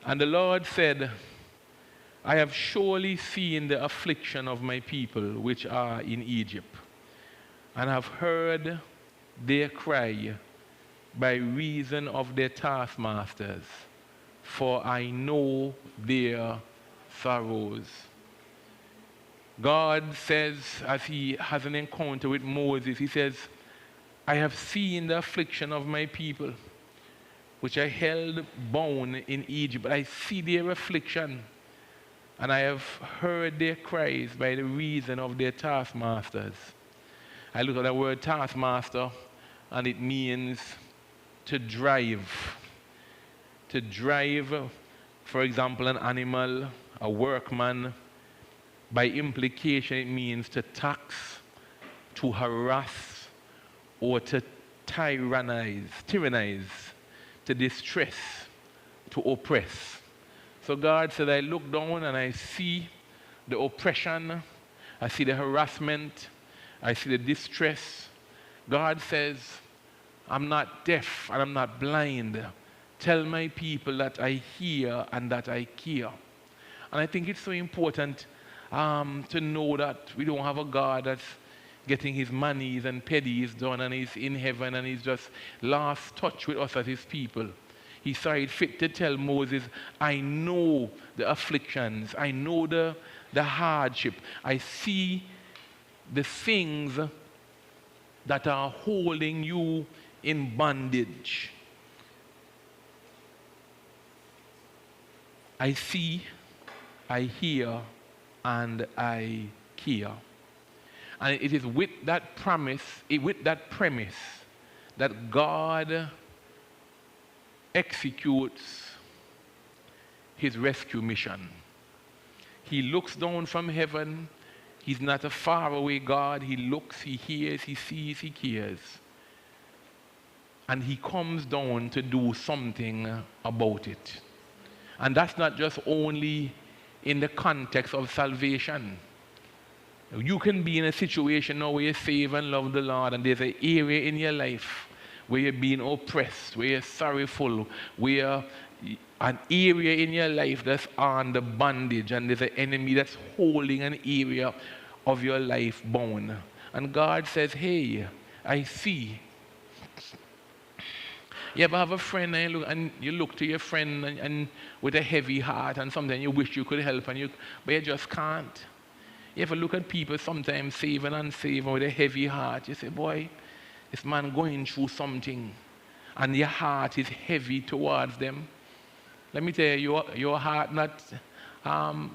And the Lord said, I have surely seen the affliction of my people which are in Egypt, and have heard their cry by reason of their taskmasters, for I know their sorrows. God says, as he has an encounter with Moses, he says, I have seen the affliction of my people, which I held bound in Egypt, but I see their affliction, and I have heard their cries by the reason of their taskmasters. I look at the word taskmaster, and it means to drive. To drive, for example, an animal, a workman. By implication, it means to tax, to harass, or to tyrannize, to distress, to oppress. So God said, I look down and I see the oppression, I see the harassment, I see the distress. God says, I'm not deaf and I'm not blind. Tell my people that I hear and that I care. And I think it's so important to know that we don't have a God that's getting his monies and pennies done and he's in heaven and he's just lost touch with us as his people. He saw it fit to tell Moses, I know the afflictions, I know the hardship, I see the things that are holding you in bondage. I see, I hear, and I care. And it is with that premise that God executes his rescue mission. He looks down from heaven. He's not a faraway God. He looks, he hears, he sees, he cares. And he comes down to do something about it. And that's not just only in the context of salvation. You can be in a situation now where you save and love the Lord, and there's an area in your life where you're being oppressed, where you're sorrowful, where an area in your life that's under bondage, and there's an enemy that's holding an area of your life bound. And God says, hey, I see. You ever have a friend and you look to your friend and with a heavy heart, and sometimes you wish you could help, but you just can't. You ever look at people sometimes saved and unsaved with a heavy heart, you say, boy, this man going through something, and your heart is heavy towards them. Let me tell you, your heart not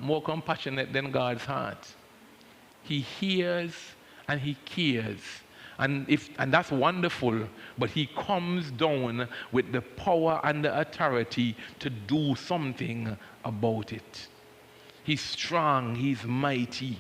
more compassionate than God's heart. He hears and he cares. And that's wonderful, but he comes down with the power and the authority to do something about it. He's strong, he's mighty.